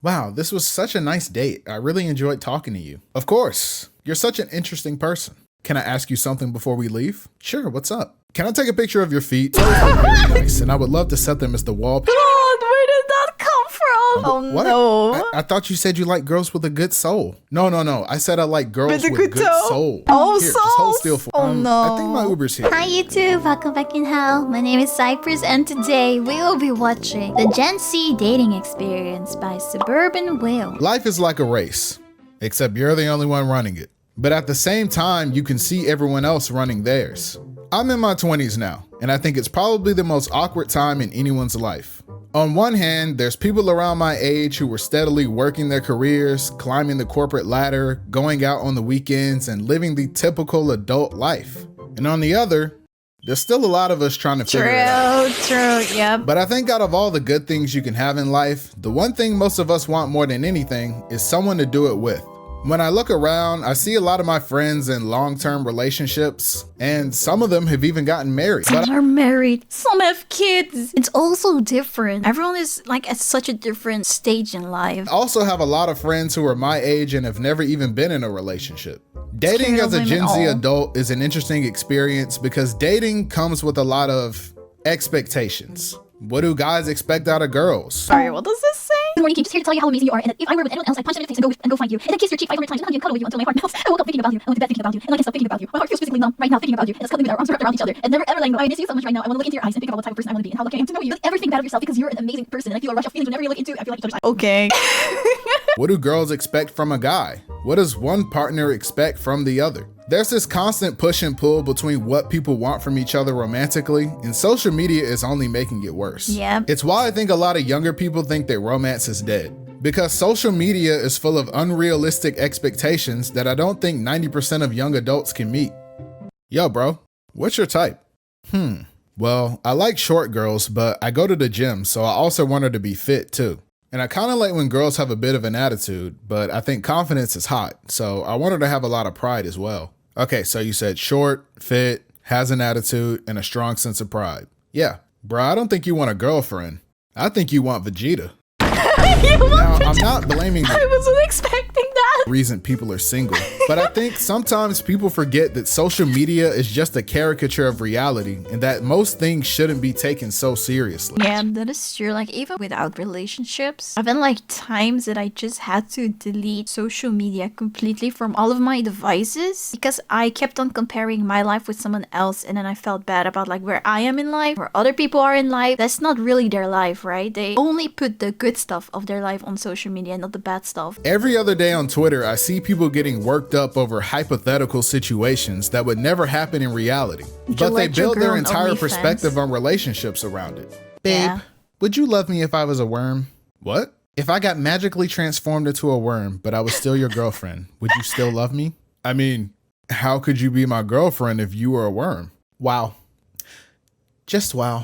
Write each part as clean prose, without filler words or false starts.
Wow, this was such a nice date. I really enjoyed talking to you. Of course, you're such an interesting person. Can I ask you something before we leave? Sure, what's up? Can I take a picture of your feet? Those are very nice, and I would love to set them as the wallpaper. God, where did that come from? Oh What? no. I thought you said you like girls with a good soul. No. I said I like girls With a with good toe? soul. Oh, Here, just hold souls. still for Oh, no. I think my Uber's here. Hi YouTube, welcome back in hell. My name is Cypress and today we will be watching the Gen Z dating experience by Suburban Whale. Life is like a race, except you're the only one running it. But at the same time, you can see everyone else running theirs. I'm in my 20s now, and I think it's probably the most awkward time in anyone's life. On one hand, there's people around my age who were steadily working their careers, climbing the corporate ladder, going out on the weekends, and living the typical adult life. And on the other, there's still a lot of us trying to figure it out. True, yep. But I think out of all the good things you can have in life, the one thing most of us want more than anything is someone to do it with. When I look around, I see a lot of my friends in long-term relationships, and some of them have even gotten married. But Some are married, some have kids. It's also different. Everyone is like at such a different stage in life. I also have a lot of friends who are my age and have never even been in a relationship. Dating Scared as a of Gen women Z all. adult is an interesting experience because dating comes with a lot of expectations. What do guys expect out of girls? Sorry, what does this say? Good morning, King. Just here to tell you how amazing you are. And if I were with anyone else, I'd punch them in the face and go find you. And then kiss your cheek 500 times and hug you and cuddle with you until my heart melts. I woke up thinking about you. I went to bed thinking about you. And I can't stop thinking about you. My heart feels physically numb right now thinking about you. And it's cuddling with our arms wrapped around each other. And never ever letting go. I miss you so much right now. I want to look into your eyes and think about what type of person I want to be and how lucky I am to know you. Don't ever think bad of yourself because you're an amazing person. And I feel a rush of feelings whenever you look into. I feel like each other's eyes. Okay. What do girls expect from a guy? What does one partner expect from the other? There's this constant push and pull between what people want from each other romantically, and social media is only making it worse. Yep. It's why I think a lot of younger people think that romance is dead. Because social media is full of unrealistic expectations that I don't think 90% of young adults can meet. Yo, bro, what's your type? Well, I like short girls, but I go to the gym, so I also want her to be fit too. And I kind of like when girls have a bit of an attitude, but I think confidence is hot, so I want her to have a lot of pride as well. Okay, so you said short, fit, has an attitude, and a strong sense of pride. Yeah, bro, I don't think you want a girlfriend. I think you want Vegeta. Now, I'm not blaming I wasn't expecting that. reason people are single, but I think sometimes people forget that social media is just a caricature of reality and that most things shouldn't be taken so seriously. Yeah, that is true. Like, even without relationships, I've been like times that I just had to delete social media completely from all of my devices because I kept on comparing my life with someone else, and then I felt bad about like where I am in life, where other people are in life. That's not really their life, right? They only put the good stuff of their life on social media, not the bad stuff. Every other day on Twitter, I see people getting worked up over hypothetical situations that would never happen in reality, but they let your build their girl on entire OnlyFans? perspective on relationships around it. Babe, Yeah. would you love me if I was a worm? What? If I got magically transformed into a worm, but I was still your girlfriend, would you still love me? I mean, how could you be my girlfriend if you were a worm? Wow. Just wow.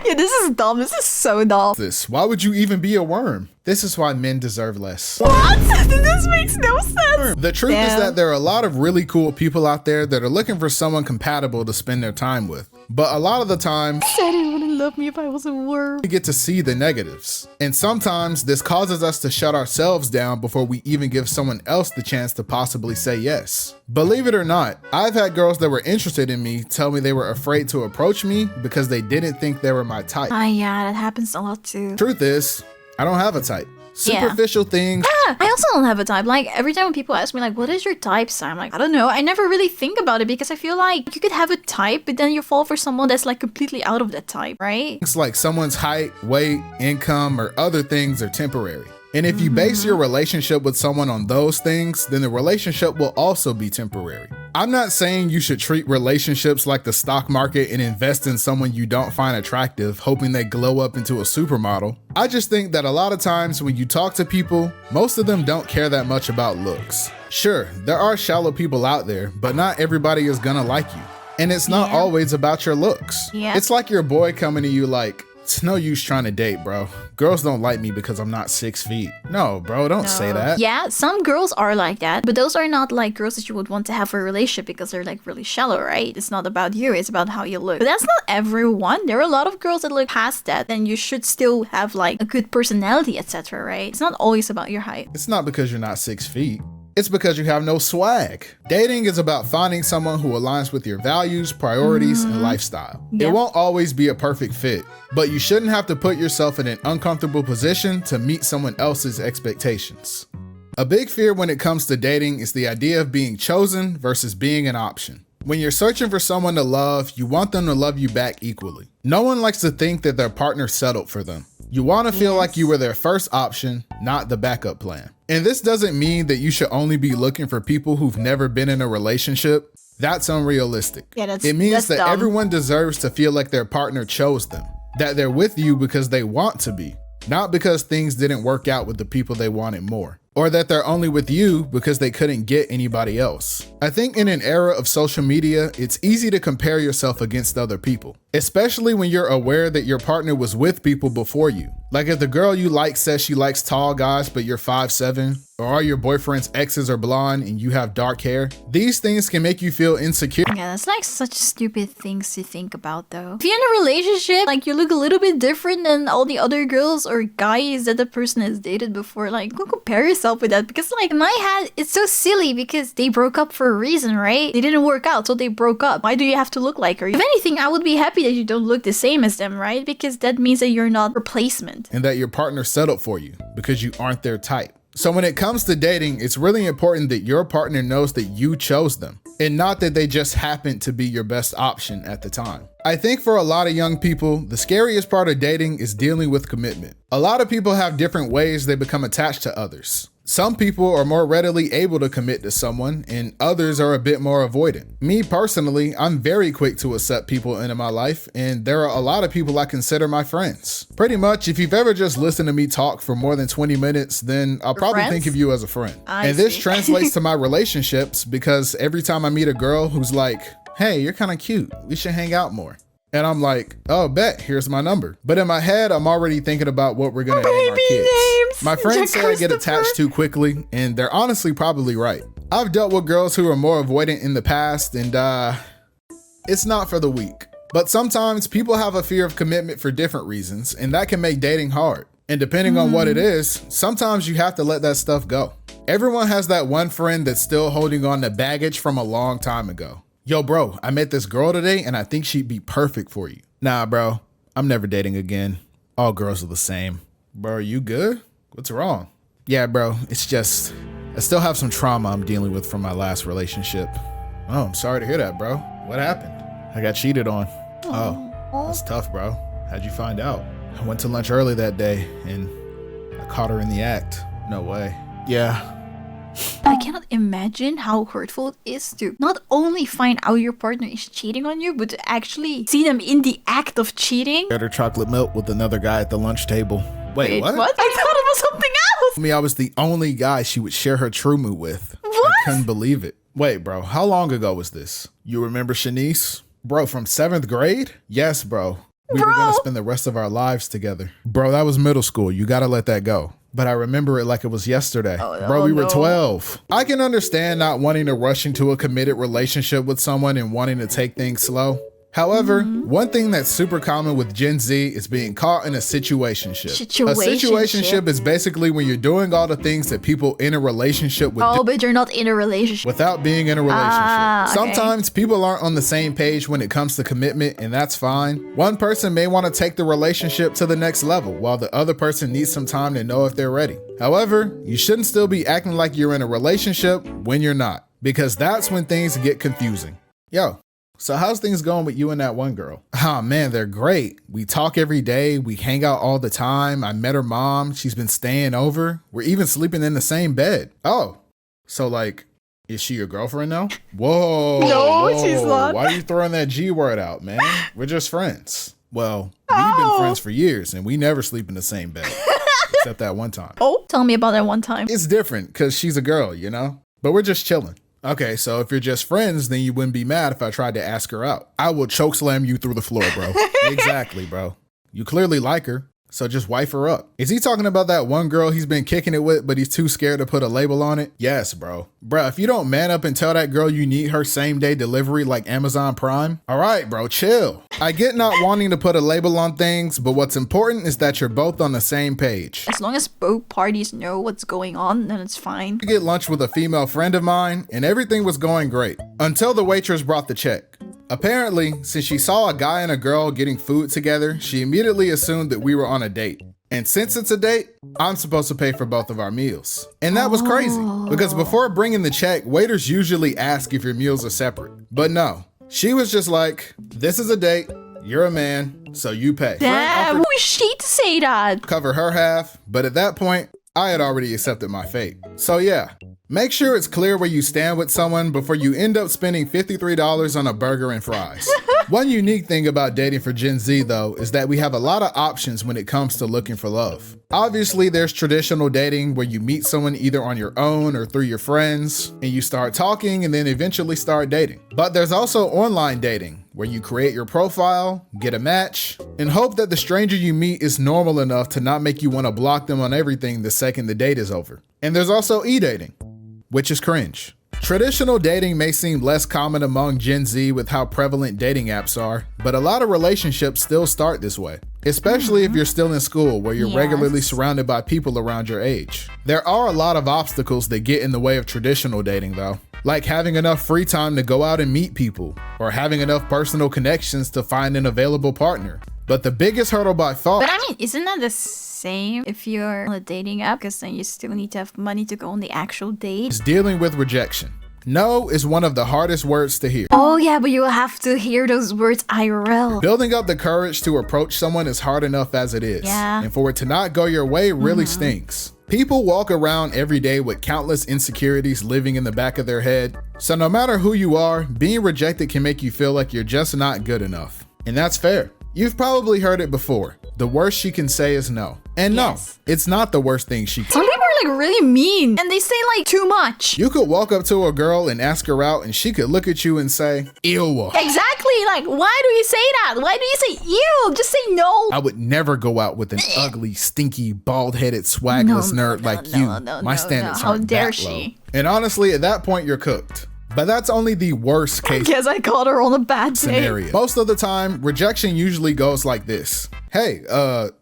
Yeah, this is dumb. This is so dumb. Why would you even be a worm? This is why men deserve less. What? This makes no sense. The truth is Damn. that there are a lot of really cool people out there that are looking for someone compatible to spend their time with. But a lot of the time, Said he wouldn't love me if I was a worm. we get to see the negatives. And sometimes this causes us to shut ourselves down before we even give someone else the chance to possibly say yes. Believe it or not, I've had girls that were interested in me tell me they were afraid to approach me because they didn't think they were my type. Yeah, that happens a lot too. Truth is, I don't have a type. Yeah. Superficial things I also don't have a type. Like, every time when people ask me, like, what is your type? So I'm like, I don't know. I never really think about it because I feel like you could have a type, but then you fall for someone that's like completely out of that type, right? like someone's height, weight, income, or other things are temporary. And if you base your relationship with someone on those things, then the relationship will also be temporary. I'm not saying you should treat relationships like the stock market and invest in someone you don't find attractive, hoping they glow up into a supermodel. I just think that a lot of times when you talk to people, most of them don't care that much about looks. Sure, there are shallow people out there, but not everybody is gonna like you. And it's not always about your looks. Yeah. It's like your boy coming to you like, it's no use trying to date, bro. girls don't like me because I'm not 6 feet. No, bro, don't say that. Yeah, some girls are like that, but those are not like girls that you would want to have for a relationship because they're like really shallow, right? It's not about you, it's about how you look. But that's not everyone. There are a lot of girls that look past that, and you should still have like a good personality, etc., right? It's not always about your height. It's not because you're not 6 feet. It's because you have no swag. Dating is about finding someone who aligns with your values, priorities, and lifestyle. Yeah. It won't always be a perfect fit, but you shouldn't have to put yourself in an uncomfortable position to meet someone else's expectations. A big fear when it comes to dating is the idea of being chosen versus being an option. When you're searching for someone to love, you want them to love you back equally. No one likes to think that their partner settled for them. You want to feel like you were their first option, not the backup plan. And this doesn't mean that you should only be looking for people who've never been in a relationship. That's unrealistic. Yeah, it means that's that dumb. everyone deserves to feel like their partner chose them, that they're with you because they want to be, not because things didn't work out with the people they wanted more, or that they're only with you because they couldn't get anybody else. I think in an era of social media, it's easy to compare yourself against other people, especially when you're aware that your partner was with people before you. Like if the girl you like says she likes tall guys, but you're 5'7", or all your boyfriend's exes are blonde and you have dark hair, these things can make you feel insecure. Yeah, that's like such stupid things to think about though. If you're in a relationship, like you look a little bit different than all the other girls or guys that the person has dated before, like don't compare yourself with that, because like in my head, it's so silly because they broke up for a reason, right? They didn't work out, so they broke up. Why do you have to look like her? If anything, I would be happy that you don't look the same as them, right? Because that means that you're not replacement. And that your partner settled for you because you aren't their type. So when it comes to dating, it's really important that your partner knows that you chose them and not that they just happened to be your best option at the time. I think for a lot of young people, the scariest part of dating is dealing with commitment. A lot of people have different ways they become attached to others. Some people are more readily able to commit to someone and others are a bit more avoidant. Me personally, I'm very quick to accept people into my life, and there are a lot of people I consider my friends. Pretty much, if you've ever just listened to me talk for more than 20 minutes, then I'll probably think of you as a friend. And this translates to my relationships because every time I meet a girl who's like, hey, you're kind of cute, we should hang out more. And I'm like, oh, bet, here's my number. But in my head, I'm already thinking about what we're gonna name our kids. My friends say I get attached too quickly, and they're honestly probably right. I've dealt with girls who are more avoidant in the past, and it's not for the weak. But sometimes people have a fear of commitment for different reasons, and that can make dating hard. And depending on what it is, sometimes you have to let that stuff go. Everyone has that one friend that's still holding on to baggage from a long time ago. Yo, bro, I met this girl today and I think she'd be perfect for you. Nah, bro, I'm never dating again. All girls are the same. Bro, are you good? What's wrong? Yeah, bro, it's just, I still have some trauma I'm dealing with from my last relationship. Oh, I'm sorry to hear that, bro. What happened? I got cheated on. Oh, that's tough, bro. How'd you find out? I went to lunch early that day and I caught her in the act. No way. Yeah. I cannot imagine how hurtful it is to not only find out your partner is cheating on you, but to actually see them in the act of cheating. Got her chocolate milk with another guy at the lunch table. Wait, what? I thought it was something else. I was the only guy she would share her true mood with. What? I couldn't believe it. Wait, bro, how long ago was this? You remember Shanice? Bro, from 7th grade? Yes, bro. We were gonna spend the rest of our lives together. Bro, that was middle school. You gotta let that go. But I remember it like it was yesterday. Bro, we were 12. I can understand not wanting to rush into a committed relationship with someone and wanting to take things slow. However, one thing that's super common with Gen Z is being caught in a situationship. A situationship is basically when you're doing all the things that people in a relationship would do but you're not in a relationship. without being in a relationship. Okay. Sometimes people aren't on the same page when it comes to commitment, and that's fine. One person may want to take the relationship to the next level, while the other person needs some time to know if they're ready. However, you shouldn't still be acting like you're in a relationship when you're not, because that's when things get confusing. Yo. So how's things going with you and that one girl? Oh man, they're great. We talk every day. We hang out all the time. I met her mom. She's been staying over. We're even sleeping in the same bed. Oh, so like, is she your girlfriend now? Whoa. No, she's not. Why are you throwing that G word out, man? We're just friends. Well, we've been friends for years and we never sleep in the same bed. Except that one time. Oh, tell me about that one time. It's different because she's a girl, you know? But we're just chilling. Okay, so if you're just friends, then you wouldn't be mad if I tried to ask her out. I will choke slam you through the floor, bro. Exactly, bro. You clearly like her. so just wife her up. Is he talking about that one girl he's been kicking it with, but he's too scared to put a label on it? Yes, bro. Bruh, if you don't man up and tell that girl you need her same day delivery like Amazon Prime, all right, bro, chill. I get not wanting to put a label on things, but what's important is that you're both on the same page. As long as both parties know what's going on, then it's fine. I get lunch with a female friend of mine, and everything was going great until the waitress brought the check. Apparently, since she saw a guy and a girl getting food together, she immediately assumed that we were on a date. And since it's a date, I'm supposed to pay for both of our meals. And that was crazy, because before bringing the check, waiters usually ask if your meals are separate. But no, she was just like, this is a date, you're a man, so you pay. Damn, who is she to say that? Cover her half, but at that point, I had already accepted my fate. So yeah, make sure it's clear where you stand with someone before you end up spending $53 on a burger and fries. One unique thing about dating for Gen Z though is that we have a lot of options when it comes to looking for love. Obviously, there's traditional dating where you meet someone either on your own or through your friends, and you start talking and then eventually start dating. But there's also online dating where you create your profile, get a match, and hope that the stranger you meet is normal enough to not make you want to block them on everything the second the date is over. And there's also e-dating, which is cringe. Traditional dating may seem less common among Gen Z with how prevalent dating apps are, but a lot of relationships still start this way, especially if you're still in school where you're regularly surrounded by people around your age. There are a lot of obstacles that get in the way of traditional dating though, like having enough free time to go out and meet people, or having enough personal connections to find an available partner. But the biggest hurdle by far— But I mean, isn't that the same if you're on a dating app? Because then you still need to have money to go on the actual date. is dealing with rejection. No is one of the hardest words to hear. Oh yeah, but you have to hear those words IRL. Building up the courage to approach someone is hard enough as it is. Yeah. And for it to not go your way really stinks. People walk around every day with countless insecurities living in the back of their head. So no matter who you are, being rejected can make you feel like you're just not good enough. And that's fair. You've probably heard it before. The worst she can say is no. And no, it's not the worst thing she can. Some people are like really mean and they say like too much. You could walk up to a girl and ask her out and she could look at you and say, ew. Exactly, like why do you say that? Why do you say ew? Just say no. I would never go out with an ugly, stinky, bald-headed, swagless nerd like you. My standards How aren't dare that she? low. And honestly, at that point, you're cooked. But that's only the worst case Guess I caught her on a bad day. scenario. Most of the time, rejection usually goes like this. Hey,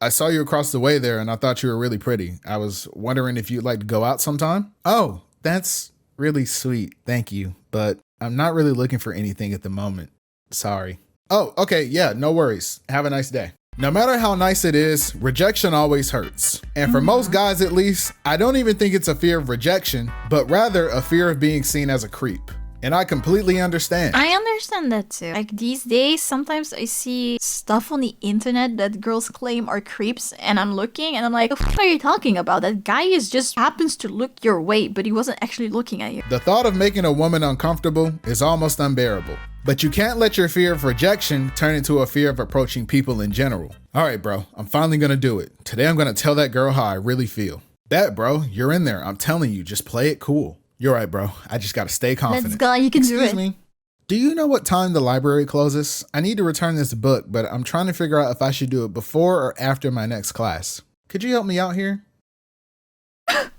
I saw you across the way there and I thought you were really pretty. I was wondering if you'd like to go out sometime? Oh, that's really sweet. Thank you. But I'm not really looking for anything at the moment. Sorry. Oh, okay. Yeah, no worries. Have a nice day. No matter how nice it is, rejection always hurts. And for most guys at least, I don't even think it's a fear of rejection, but rather a fear of being seen as a creep. And I completely understand. I understand that too. Like these days, sometimes I see stuff on the internet that girls claim are creeps and I'm looking and I'm like, what are you talking about? That guy is just happens to look your way, but he wasn't actually looking at you. The thought of making a woman uncomfortable is almost unbearable. But you can't let your fear of rejection turn into a fear of approaching people in general. All right, bro, I'm finally gonna do it. Today I'm gonna tell that girl how I really feel. Bet, bro, you're in there. I'm telling you, just play it cool. You're right, bro. I just gotta stay confident. Let's go, you can do it. Excuse me. Do you know what time the library closes? I need to return this book, but I'm trying to figure out if I should do it before or after my next class. Could you help me out here? Where'd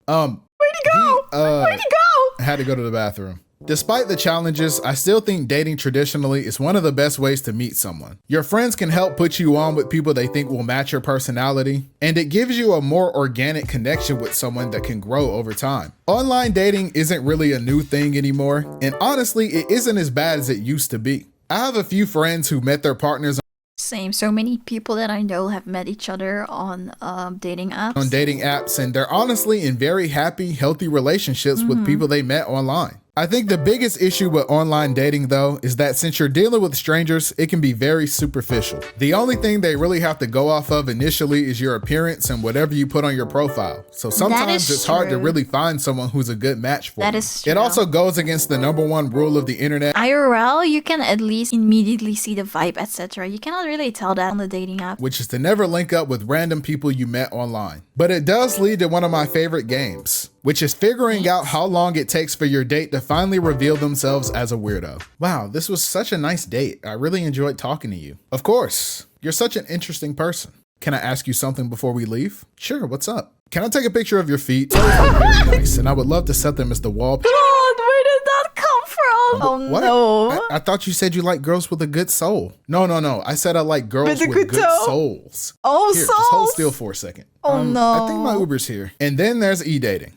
he go? Where'd he go? I had to go to the bathroom. Despite the challenges, I still think dating traditionally is one of the best ways to meet someone. Your friends can help put you on with people they think will match your personality, and it gives you a more organic connection with someone that can grow over time. Online dating isn't really a new thing anymore, and honestly, it isn't as bad as it used to be. I have a few friends who met their partners Same. So many people that I know have met each other on dating apps. And they're honestly in very happy, healthy relationships with people they met online. I think the biggest issue with online dating though is that since you're dealing with strangers, it can be very superficial. The only thing they really have to go off of initially is your appearance and whatever you put on your profile. So sometimes it's hard to really find someone who's a good match for you. That is true. It also goes against the #1 rule of the internet. IRL, you can at least immediately see the vibe, etc. You cannot really tell that on the dating app. Which is to never link up with random people you met online. But it does lead to one of my favorite games, which is figuring out how long it takes for your date to finally reveal themselves as a weirdo. Wow, this was such a nice date. I really enjoyed talking to you. Of course, you're such an interesting person. Can I ask you something before we leave? Sure, what's up? Can I take a picture of your feet? Those are very nice, and I would love to set them as the wallpaper. God, where did that come from? Oh What? no. I thought you said you like girls with a good soul. No. I said I like girls With a with good good toe? souls. Oh, Here, just hold souls. still for a second. Oh, no. I think my Uber's here. And then there's e-dating.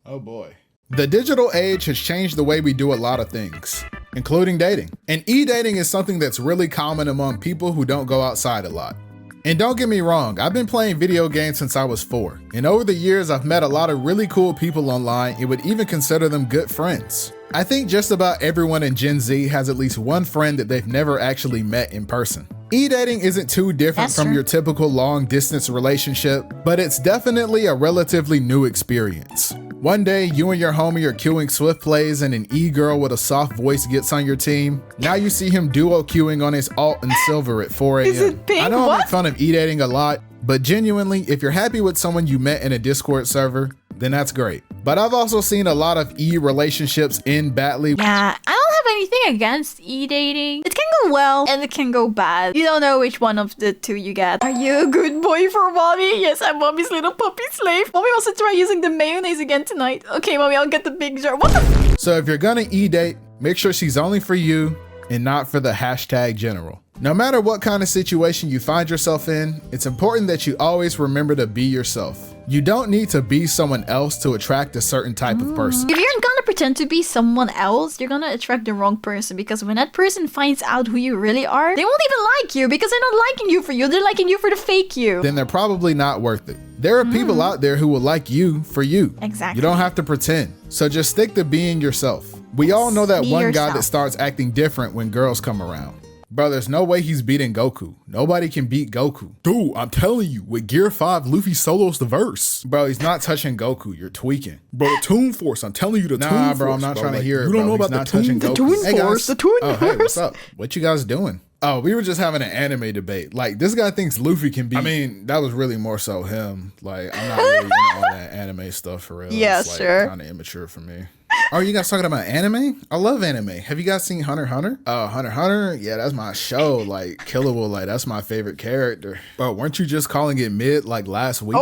Oh boy. The digital age has changed the way we do a lot of things, including dating. And e-dating is something that's really common among people who don't go outside a lot. And don't get me wrong, I've been playing video games since I was 4. And over the years, I've met a lot of really cool people online and would even consider them good friends. I think just about everyone in Gen Z has at least one friend that they've never actually met in person. E-dating isn't too different That's from true. your typical long-distance relationship, but it's definitely a relatively new experience. One day, you and your homie are queuing Swift plays and an e-girl with a soft voice gets on your team. Now you see him duo queuing on his alt and silver at 4 a.m. Is it pink? I know I What? make fun of e-dating a lot, but genuinely, if you're happy with someone you met in a Discord server, then that's great. But I've also seen a lot of e-relationships end badly. Yeah, I don't have anything against e-dating. It can go well and it can go bad. You don't know which one of the two you get. Are you a good boy for mommy? Yes, I'm mommy's little puppy slave. Mommy wants to try using the mayonnaise again tonight. Okay, mommy, I'll get the big jar. What the So if you're gonna e-date, make sure she's only for you and not for the hashtag general. No matter what kind of situation you find yourself in, it's important that you always remember to be yourself. You don't need to be someone else to attract a certain type of person. If you're gonna pretend to be someone else, you're gonna attract the wrong person, because when that person finds out who you really are, they won't even like you because they're not liking you for you. They're liking you for the fake you. Then they're probably not worth it. There are people out there who will like you for you. Exactly. You don't have to pretend. So just stick to being yourself. We all know that Be one guy yourself. that starts acting different when girls come around. Bro, there's no way he's beating Goku. Nobody can beat Goku. Dude, I'm telling you, with Gear 5, Luffy solos the verse. Bro, he's not touching Goku. You're tweaking. Bro, the Toon Force. I'm telling you, the Toon Force. Nah, bro, I'm not trying to hear it. You don't bro. know He's about not the Toon touching Goku. Toon Hey, guys. Force. The Toon Oh, hey, Force. what's up? What you guys doing? Oh, we were just having an anime debate. Like, this guy thinks Luffy can beat. I mean, that was really more so him. Like, I'm not really into all that anime stuff for real. Yeah, it's, like, sure. kind of immature for me. Oh, you guys talking about anime? I love anime. Have you guys seen Hunter x Hunter? Oh, Hunter x Hunter? Yeah, that's my show. Like, Killer Will, like, that's my favorite character. Bro, weren't you just calling it mid, like, last week? Oi!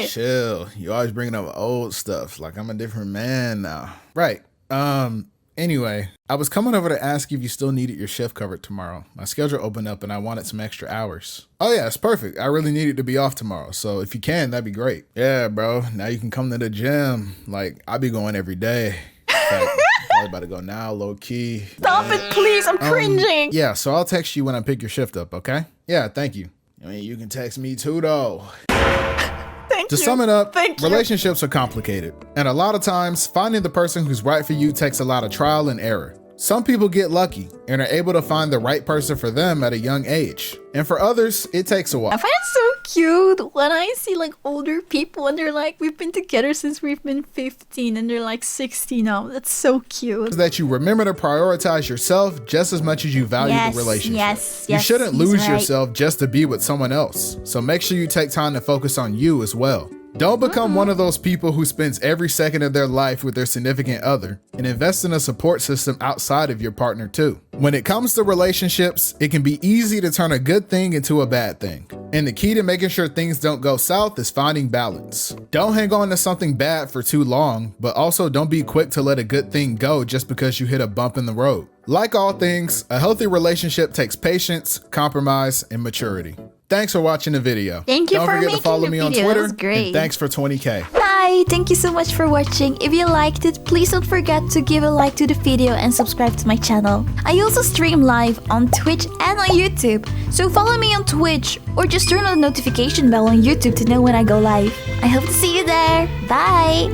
Like, chill. You always bringing up old stuff. Like, I'm a different man now. Right. Anyway, I was coming over to ask if you still needed your shift covered tomorrow. My schedule opened up and I wanted some extra hours. Oh yeah, it's perfect. I really needed to be off tomorrow. So if you can, that'd be great. Yeah, bro. Now you can come to the gym. Like, I be going every day. In fact, probably about to go now, low key. Stop it, please. I'm cringing. Yeah, so I'll text you when I pick your shift up, okay? Yeah, thank you. I mean, you can text me too, though. Thank To you. sum it up, Thank you. relationships are complicated. And a lot of times, finding the person who's right for you takes a lot of trial and error. Some people get lucky and are able to find the right person for them at a young age. And for others, it takes a while. I find it so cute when I see like older people and they're like, we've been together since we've been 15 and they're like 60 now. That's so cute. That you remember to prioritize yourself just as much as you value Yes, the relationship. yes, You yes, shouldn't he's lose right. yourself just to be with someone else. So make sure you take time to focus on you as well. Don't become one of those people who spends every second of their life with their significant other, and invest in a support system outside of your partner too. When it comes to relationships, it can be easy to turn a good thing into a bad thing. And the key to making sure things don't go south is finding balance. Don't hang on to something bad for too long, but also don't be quick to let a good thing go just because you hit a bump in the road. Like all things, a healthy relationship takes patience, compromise, and maturity. Thanks for watching the video. Thank you Don't for forget to making follow the me on video. That Twitter. was great. And thanks for 20K. Bye! Thank you so much for watching. If you liked it, please don't forget to give a like to the video and subscribe to my channel. I also stream live on Twitch and on YouTube, so follow me on Twitch or just turn on the notification bell on YouTube to know when I go live. I hope to see you there. Bye!